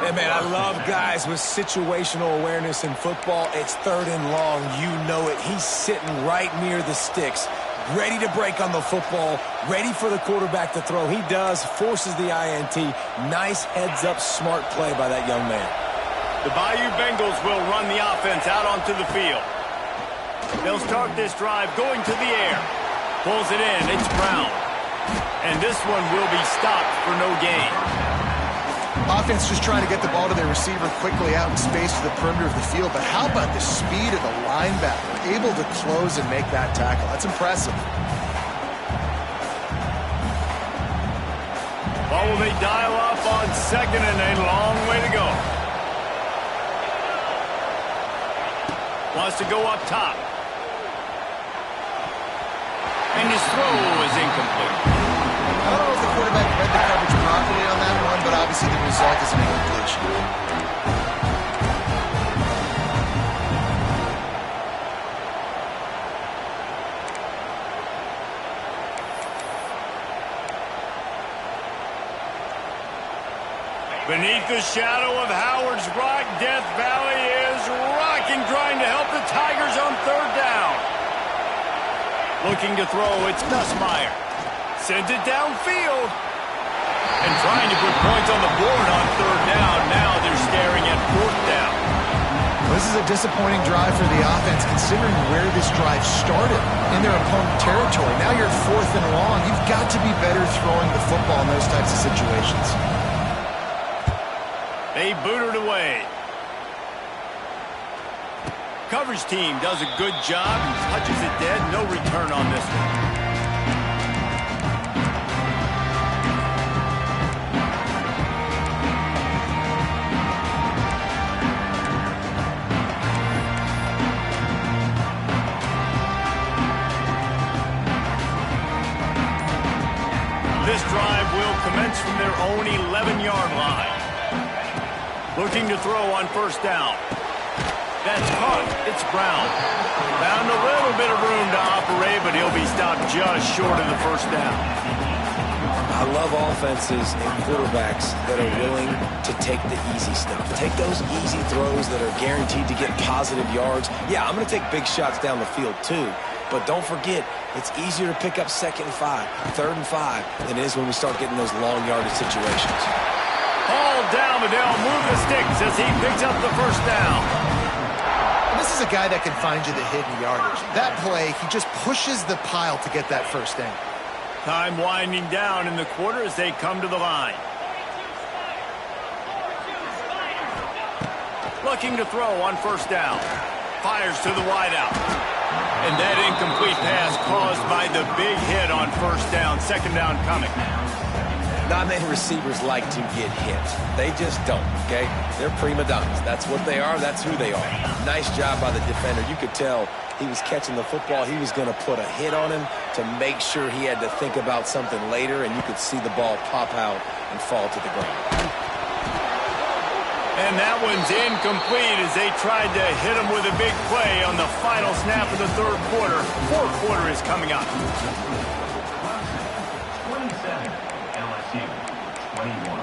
Hey, man, I love guys with situational awareness in football. It's 3rd and long. You know it. He's sitting right near the sticks, ready to break on the football, ready for the quarterback to throw. He does, forces the INT. Nice heads-up, smart play by that young man. The Bayou Bengals will run the offense out onto the field. They'll start this drive going to the air. Pulls it in. It's Brown. And this one will be stopped for no gain. Offense just trying to get the ball to their receiver quickly out in space to the perimeter of the field. But how about the speed of the linebacker? Able to close and make that tackle. That's impressive. Well, will they dial up on 2nd and a long way to go? Wants to go up top. And his throw is incomplete. I don't know if the quarterback read the coverage properly on that one, but obviously the result is an incompletion. Beneath the shadow of Howard's Rock, Death Valley is rocking, trying to help the Tigers on 3rd down. Looking to throw, it's Nussmeier. Sends it downfield. And trying to put points on the board on 3rd down. Now they're staring at 4th down. This is a disappointing drive for the offense, considering where this drive started in their opponent territory. Now you're 4th and long. You've got to be better throwing the football in those types of situations. They boot it away. Coverage team does a good job and touches it dead. No return on this one. This drive will commence from their own 11-yard line. Looking to throw on 1st down. That's caught. It's Brown. Found a little bit of room to operate, but he'll be stopped just short of the 1st down. I love offenses and quarterbacks that are willing to take the easy stuff. Take those easy throws that are guaranteed to get positive yards. Yeah, I'm going to take big shots down the field too, but don't forget, it's easier to pick up 2nd and 5, 3rd and 5 than it is when we start getting those long yardage situations. Ball down, but they'll move the sticks as he picks up the 1st down. This is a guy that can find you the hidden yardage. That play, he just pushes the pile to get that 1st down. Time winding down in the quarter as they come to the line. Looking to throw on 1st down. Fires to the wideout. And that incomplete pass caused by the big hit on 1st down. 2nd down coming. Not many receivers like to get hit. They just don't, okay? They're prima donnas. That's what they are. That's who they are. Nice job by the defender. You could tell he was catching the football. He was going to put a hit on him to make sure he had to think about something later, and you could see the ball pop out and fall to the ground. And that one's incomplete as they tried to hit him with a big play on the final snap of the 3rd quarter. 4th quarter is coming up. 27, LSU, 21.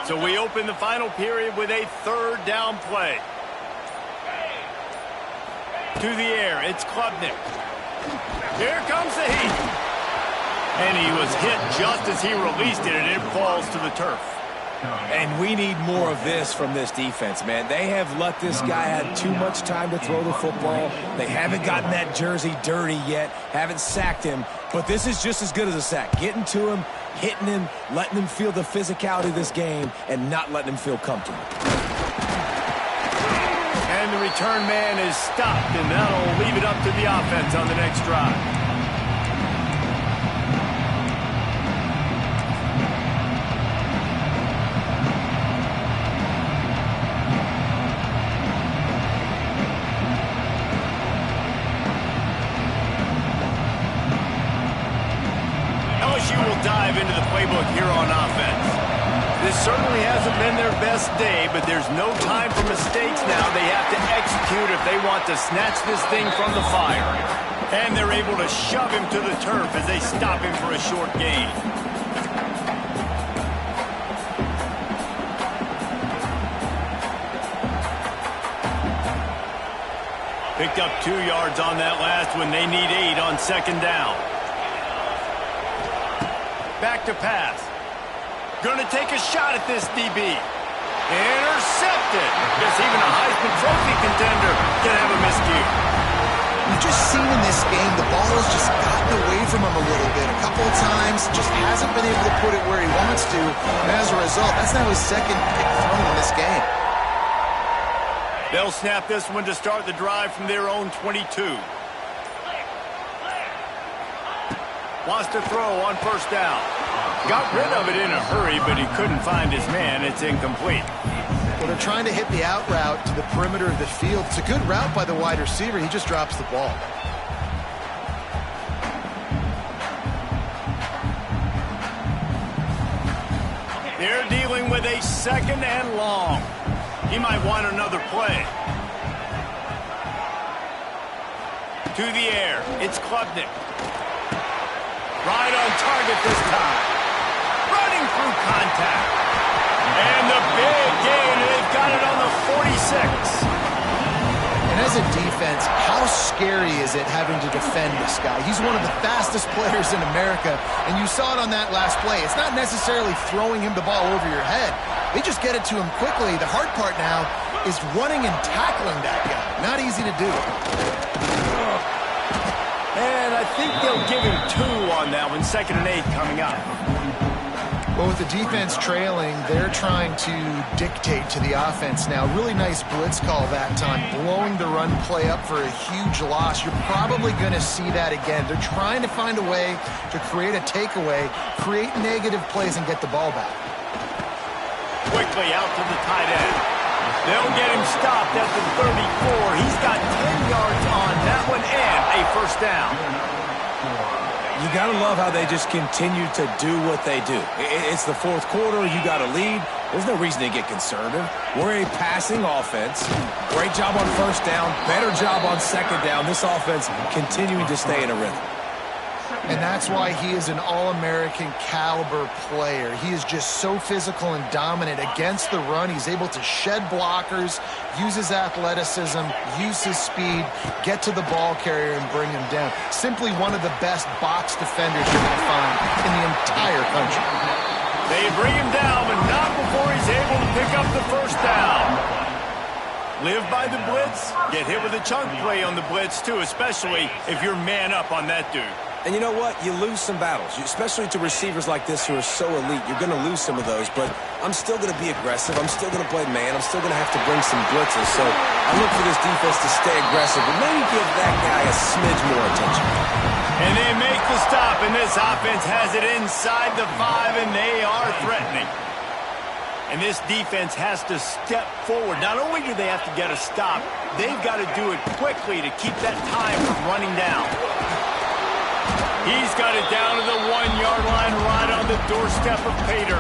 So we open the final period with a third down play. To the air, it's Klubnik. Here comes the heat. And he was hit just as he released it, and it falls to the turf. And we need more of this from this defense, man. They have let this guy have too much time to throw the football. They haven't gotten that jersey dirty yet, haven't sacked him. But this is just as good as a sack. Getting to him, hitting him, letting him feel the physicality of this game, and not letting him feel comfortable. And the return man is stopped, and that'll leave it up to the offense on the next drive. LSU will dive into the playbook here on offense. This certainly hasn't been their best day, but there's no time for mistakes now. They have to execute if they want to snatch this thing from the fire. And they're able to shove him to the turf as they stop him for a short gain. Picked up 2 yards on that last one. They need 8 on second down. Back to pass. Going to take a shot at this DB. Intercepted. Guess even a Heisman Trophy contender can have a miscue. We've just seen in this game the ball has just gotten away from him a little bit. A couple of times, just hasn't been able to put it where he wants to. And as a result, that's now his second pick thrown in this game. They'll snap this one to start the drive from their own 22. Wants to throw on first down. Got rid of it in a hurry, but he couldn't find his man. It's incomplete. Well, they're trying to hit the out route to the perimeter of the field. It's a good route by the wide receiver. He just drops the ball. They're dealing with a second and long. He might want another play. To the air, it's Klubnik. Right on target this time. Running through contact. And the big gain, they've got it on the 46. And as a defense, how scary is it having to defend this guy? He's one of the fastest players in America, and you saw it on that last play. It's not necessarily throwing him the ball over your head. They just get it to him quickly. The hard part now is running and tackling that guy. Not easy to do. And I think they'll give him 2 on that one. 2nd and 8 coming up. Well, with the defense trailing, they're trying to dictate to the offense now. Really nice blitz call that time, blowing the run play up for a huge loss. You're probably going to see that again. They're trying to find a way to create a takeaway, create negative plays, and get the ball back. Quickly out to the tight end. They'll get him stopped at the 34. He's got 10 yards on that one and a first down. You got to love how they just continue to do what they do. It's the fourth quarter. You got a lead. There's no reason to get conservative. We're a passing offense. Great job on first down. Better job on second down. This offense continuing to stay in a rhythm. And that's why he is an All-American caliber player. He is just so physical and dominant against the run. He's able to shed blockers, use his athleticism, use his speed, get to the ball carrier and bring him down. Simply one of the best box defenders you're going to find in the entire country. They bring him down, but not before he's able to pick up the first down. Live by the blitz, get hit with a chunk play on the blitz too, especially if you're man up on that dude. And you know what? You lose some battles, especially to receivers like this who are so elite. You're going to lose some of those, but I'm still going to be aggressive. I'm still going to play man. I'm still going to have to bring some blitzes. So I look for this defense to stay aggressive, but maybe give that guy a smidge more attention. And they make the stop, and this offense has it inside the 5, and they are threatening. And this defense has to step forward. Not only do they have to get a stop, they've got to do it quickly to keep that time from running down. He's got it down to the 1-yard line right on the doorstep of Pater.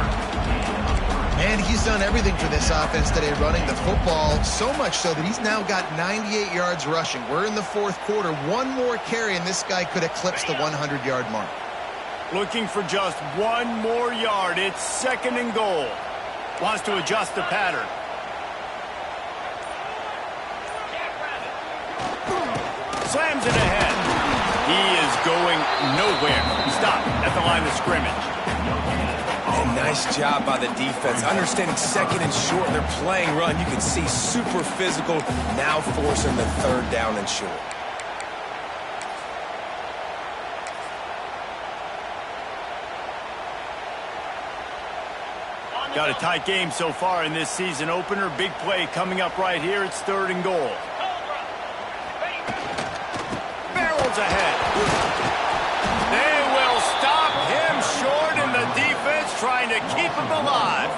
And he's done everything for this offense today, running the football, so much so that he's now got 98 yards rushing. We're in the fourth quarter. One more carry, and this guy could eclipse the 100-yard mark. Looking for just 1 more yard. It's 2nd and goal. Wants to adjust the pattern. Slams it ahead. He is going nowhere. Stop at the line of scrimmage. And nice job by the defense. Understanding second and short, they're playing run. You can see super physical, now forcing the third down and short. Got a tight game so far in this season opener. Big play coming up right here. It's 3rd and goal. Barrels ahead. They will stop him short, and the defense trying to keep him alive.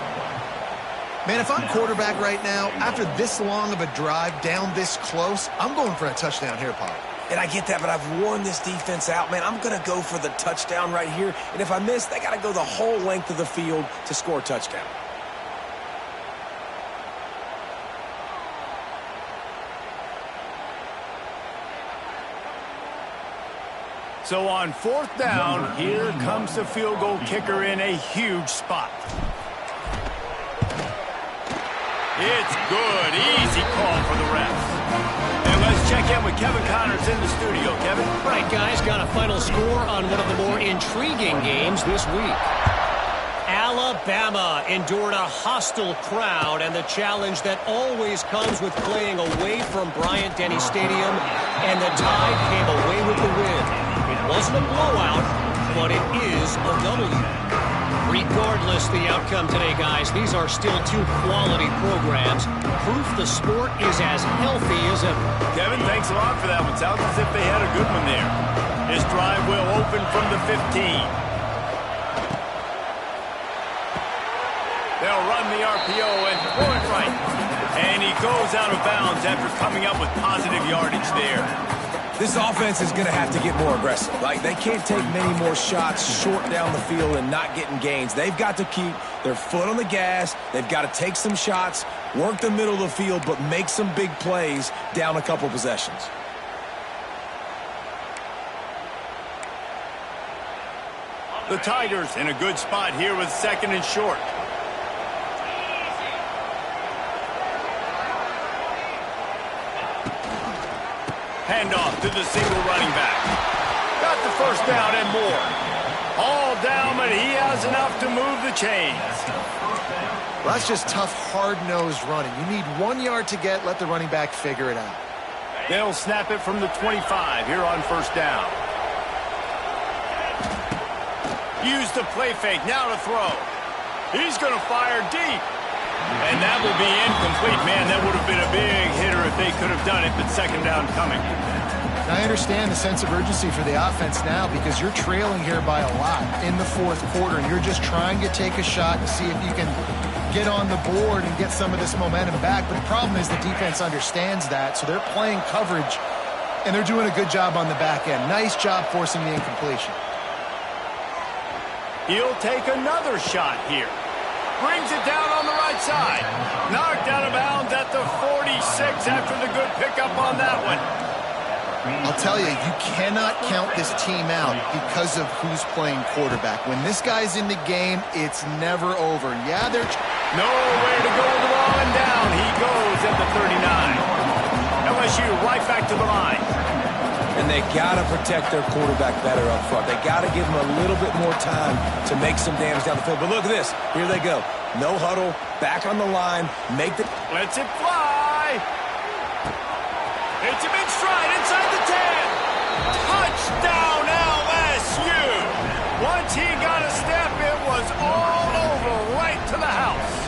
Man, if I'm quarterback right now, after this long of a drive down this close, I'm going for a touchdown here, Pop. And I get that, but I've worn this defense out, man. I'm going to go for the touchdown right here. And if I miss, they got to go the whole length of the field to score a touchdown. So on 4th down, here comes the field goal kicker in a huge spot. It's good. Easy call for the refs. And let's check in with Kevin Connors in the studio. Kevin? Right, guys, got a final score on one of the more intriguing games this week. Alabama endured a hostile crowd and the challenge that always comes with playing away from Bryant-Denny Stadium, and the Tide came away with the win. It wasn't a blowout, but it is a W. Regardless the outcome today, guys, these are still 2 quality programs. Proof the sport is as healthy as ever. Kevin, thanks a lot for that one. Sounds as if they had a good one there. This drive will open from the 15. They'll run the RPO and throw it right. And he goes out of bounds after coming up with positive yardage there. This offense is going to have to get more aggressive. Like, they can't take many more shots short down the field and not getting gains. They've got to keep their foot on the gas. They've got to take some shots, work the middle of the field, but make some big plays down a couple possessions. The Tigers in a good spot here with 2nd and short. Handoff to the single running back. Got the 1st down and more. All down, but he has enough to move the chains. Well, that's just tough, hard-nosed running. You need 1 yard to get, let the running back figure it out. They'll snap it from the 25 here on 1st down. Use the play fake, now to throw. He's going to fire deep. And that will be incomplete. Man, that would have been a big hitter if they could have done it, but 2nd down coming. I understand the sense of urgency for the offense now because you're trailing here by a lot in the 4th quarter, and you're just trying to take a shot to see if you can get on the board and get some of this momentum back. But the problem is the defense understands that, so they're playing coverage, and they're doing a good job on the back end. Nice job forcing the incompletion. He'll take another shot here. Brings it down on the right side. Knocked out of bounds at the 46 after the good pickup on that one. I'll tell you, you cannot count this team out because of who's playing quarterback. When this guy's in the game, it's never over. Yeah, they're... Nowhere to go with the ball, and down he goes at the 39. LSU right back to the line. And they got to protect their quarterback better up front. They got to give him a little bit more time to make some damage down the field. But look at this. Here they go. No huddle. Back on the line. Make the... Lets it fly. It's him in stride inside the 10. Touchdown LSU. Once he got a step, it was all over right to the house.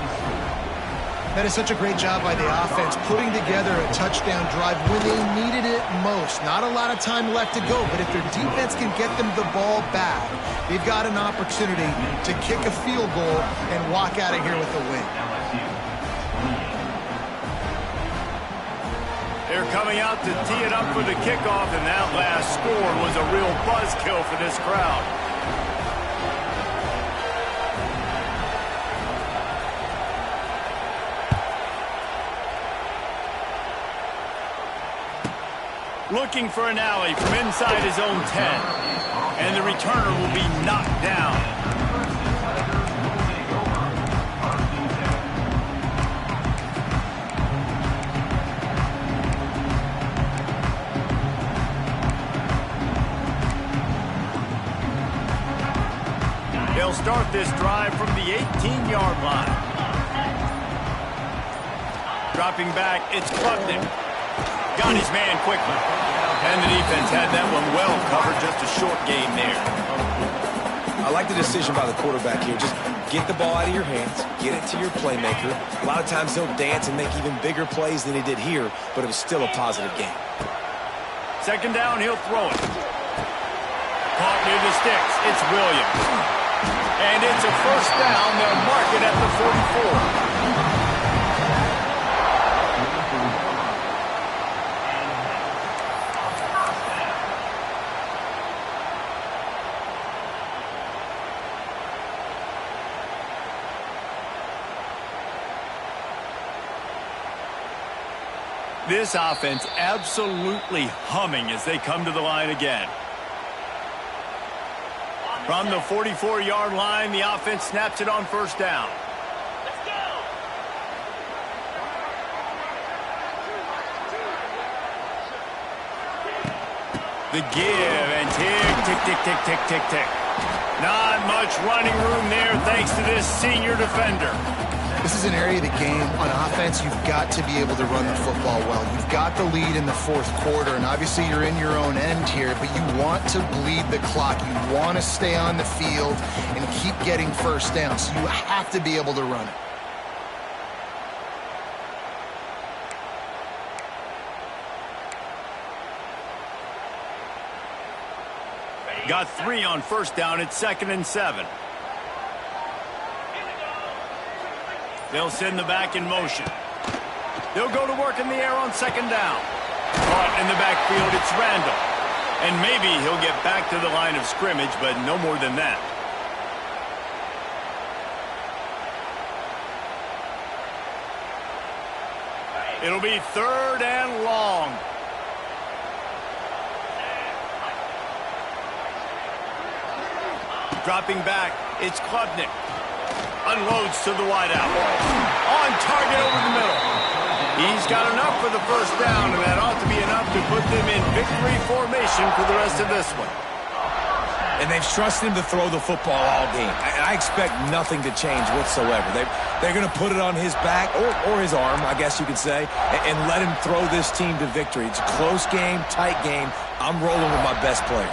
That is such a great job by the offense, putting together a touchdown drive when they needed it most. Not a lot of time left to go, but if their defense can get them the ball back, they've got an opportunity to kick a field goal and walk out of here with a win. They're coming out to tee it up for the kickoff, and that last score was a real buzzkill for this crowd. Looking for an alley from inside his own 10. And the returner will be knocked down. They'll start this drive from the 18-yard line. Dropping back, it's Klubnik. Got his man quickly. And the defense had that one well covered, just a short gain there. I like the decision by the quarterback here. Just get the ball out of your hands, get it to your playmaker. A lot of times he'll dance and make even bigger plays than he did here, but it was still a positive game. Second down, he'll throw it. Caught near the sticks. It's Williams. And it's a first down. They'll mark it at the 44. This offense absolutely humming as they come to the line again. From the 44-yard line, the offense snaps it on first down. Let's go! The give and tick, tick, tick, tick, tick, tick, tick. Not much running room there thanks to this senior defender. This is an area of the game on offense you've got to be able to run the football well. You've got the lead in the fourth quarter, and obviously you're in your own end here, but you want to bleed the clock. You want to stay on the field and keep getting first down, so you have to be able to run it. Got 3 on first down. It's 2nd and 7. They'll send the back in motion. They'll go to work in the air on second down. Caught in the backfield, it's Randall. And maybe he'll get back to the line of scrimmage, but no more than that. It'll be 3rd and long. Dropping back, it's Klubnik. Unloads to the wideout. On target over the middle. He's got enough for the first down, and that ought to be enough to put them in victory formation for the rest of this one. And they've trusted him to throw the football all game. I expect nothing to change whatsoever. They're going to put it on his back, or his arm, I guess you could say, and let him throw this team to victory. It's a close game, tight game. I'm rolling with my best player.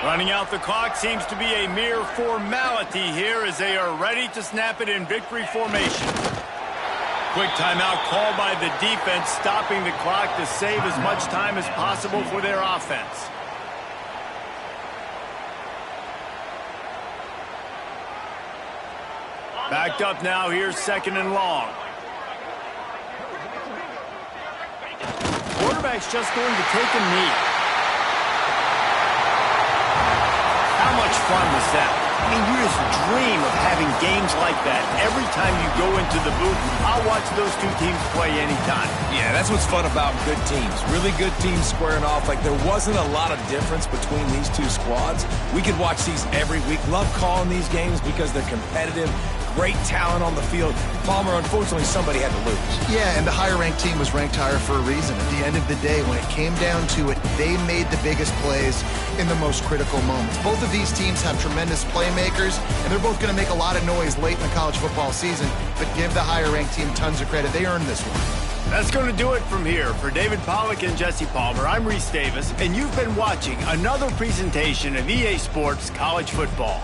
Running out the clock seems to be a mere formality here as they are ready to snap it in victory formation. Quick timeout called by the defense, stopping the clock to save as much time as possible for their offense. Backed up now, here's 2nd and long. Quarterback's just going to take a knee. How much fun was that? I mean, you just dream of having games like that. Every time you go into the booth, I'll watch those two teams play anytime. Yeah, that's what's fun about good teams. Really good teams squaring off. Like, there wasn't a lot of difference between these two squads. We could watch these every week. Love calling these games because they're competitive. Great talent on the field. Palmer, unfortunately, somebody had to lose. Yeah, and the higher-ranked team was ranked higher for a reason. At the end of the day, when it came down to it, they made the biggest plays in the most critical moments. Both of these teams have tremendous playmakers, and they're both going to make a lot of noise late in the college football season, but give the higher-ranked team tons of credit. They earned this one. That's going to do it from here. For David Pollack and Jesse Palmer, I'm Reese Davis, and you've been watching another presentation of EA Sports College Football.